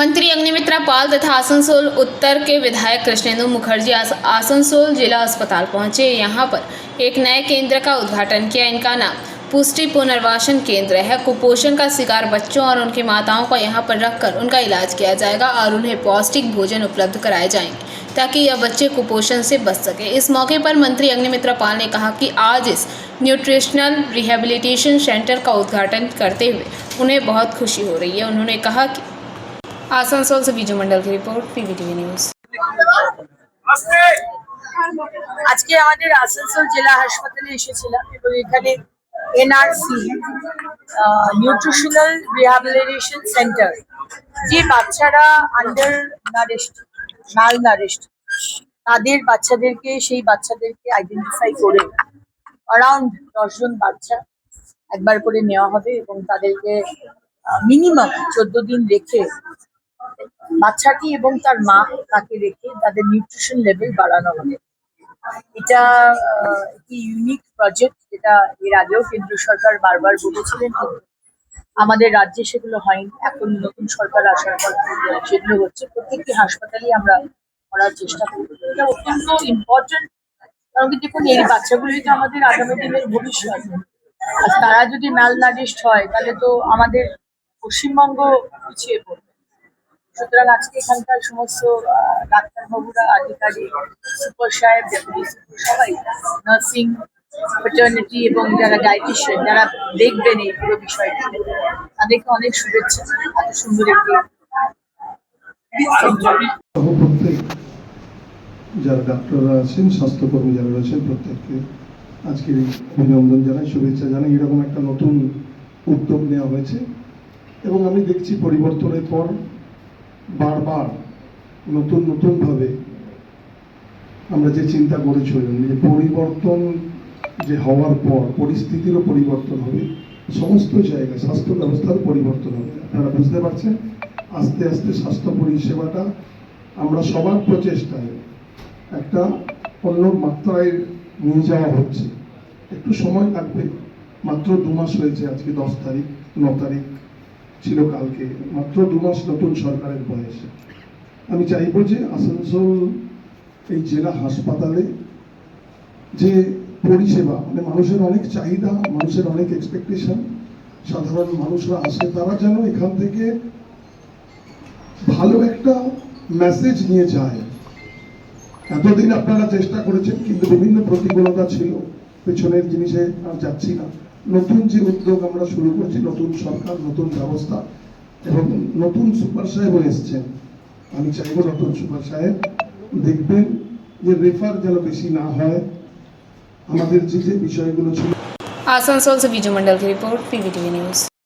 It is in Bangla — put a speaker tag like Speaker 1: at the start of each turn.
Speaker 1: मंत्री अग्निमित्रा पाल तथा आसनसोल उत्तर के विधायक कृष्णेंदु मुखर्जी आसनसोल जिला अस्पताल पहुंचे। यहां पर एक नए केंद्र का उद्घाटन किया। इनका नाम पुष्टि पुनर्वासन केंद्र है। कुपोषण का शिकार बच्चों और उनकी माताओं को यहां पर रखकर उनका इलाज किया जाएगा और उन्हें पौष्टिक भोजन उपलब्ध कराए जाएंगे ताकि यह बच्चे कुपोषण से बच सके। इस मौके पर मंत्री अग्निमित्रा पाल ने कहा कि आज इस न्यूट्रिशनल रिहेबिलिटेशन सेंटर का उद्घाटन करते हुए उन्हें बहुत खुशी हो रही है। उन्होंने कहा कि आसनसोल से बीजू मंडल की रिपोर्ट, पीवीटीवी न्यूज।
Speaker 2: আজকে আমাদের আসানসোল জেলা হাসপাতালে এসেছিলাম এবং এখানে এনআরসি নিউট্রিশনাল রিহ্যাবিলিটেশন সেন্টার, যে বাচ্চারা আন্ডার নারিশড মালনারিশড তাদের বাচ্চাদেরকে আইডেন্টিফাই করে অ্যারাউন্ড 10 জন বাচ্চা একবার করে নেওয়া হবে এবং তাদেরকে মিনিমাম 14 দিন রেখে বাচ্চাটি এবং তার মা তাকে রেখে তাদের নিউট্রিশন লেভেল বাড়ানো হবে। এটা একটি ইউনিক প্রজেক্ট, যেটা এর আগেও কেন্দ্র সরকার বারবার বলেছিলেন, আমাদের রাজ্যে সেগুলো হয়নি। এখন নতুন সরকার আসার পর সেগুলো হচ্ছে। প্রত্যেকটি হাসপাতালেই আমরা করার চেষ্টা করব। এটা অত্যন্ত ইম্পর্টেন্ট, কারণ কি দেখুন, এই বাচ্চাগুলোই তো আমাদের আগামী দিনের ভবিষ্যৎ। আর তারা যদি ম্যালনারিশড হয় তাহলে তো আমাদের পশ্চিমবঙ্গ পিছিয়ে পড়বে। সুতরাং আজকে এখানকার সমস্ত ডাক্তারবাবুরা, আধিকারিক, সুপার সাহেব, ডেপুটি সুপার, সবাই নার্সিং, ফ্যাটার্নিটি এবং যারা ডায়েটিশিয়ান, যারা দেখবেন এই পুরো বিষয়টি, তাদেরকে অনেক শুভেচ্ছা। এত সুন্দর একটি
Speaker 3: যারা ডাক্তাররা আছেন, স্বাস্থ্যকর্মী যারা রয়েছেন, প্রত্যেককে আজকে অভিনন্দন জানাই, শুভেচ্ছা জানাই। এরকম একটা নতুন উদ্যোগ নেওয়া হয়েছে এবং আমি দেখছি পরিবর্তনের পর বারবার নতুনভাবে আমরা যে চিন্তা করেছিলাম যে পরিবর্তন যে হওয়ার পর পরিস্থিতিরও পরিবর্তন হবে, সমস্ত জায়গায় স্বাস্থ্য ব্যবস্থার পরিবর্তন হবে। আপনারা বুঝতে পারছেন, আস্তে আস্তে স্বাস্থ্য পরিষেবাটা আমরা সবার প্রচেষ্টায় একটা অন্য মাত্রায় নিয়ে যাওয়া হচ্ছে। একটু সময় লাগবে, মাত্র 2 মাস হয়েছে। আজকে 10 তারিখ, 9 তারিখ ছিল কালকে, মাত্র 2 মাস নতুন সরকারের বয়সে। আমি চাইব যে আসানসোল এই জেলা হাসপাতালে যে পরিষেবা, মানে মানুষের অনেক চাহিদা, মানুষের অনেক এক্সপেকটেশন, সাধারণ মানুষরা আসে, তারা যেন এখান থেকে ভালো একটা মেসেজ নিয়ে যায়। এতদিন আপনারা চেষ্টা করেছেন, কিন্তু বিভিন্ন প্রতিকূলতা ছিল, পেছনের জিনিসে আর যাচ্ছি না। নতুন যে উদ্যোগ আমরা শুরু করছি, নতুন সরকার, নতুন ব্যবস্থা এবং নতুন সুপার সাহেব এসছেন। আমি চাইব নতুন সুপার সাহেব দেখবেন যে রেফার যেন বেশি না হয়। আমাদের যে বিষয়গুলো ছিল।
Speaker 1: आसनसोल से बीजू मंडल की रिपोर्ट, पीवीटीवी न्यूज।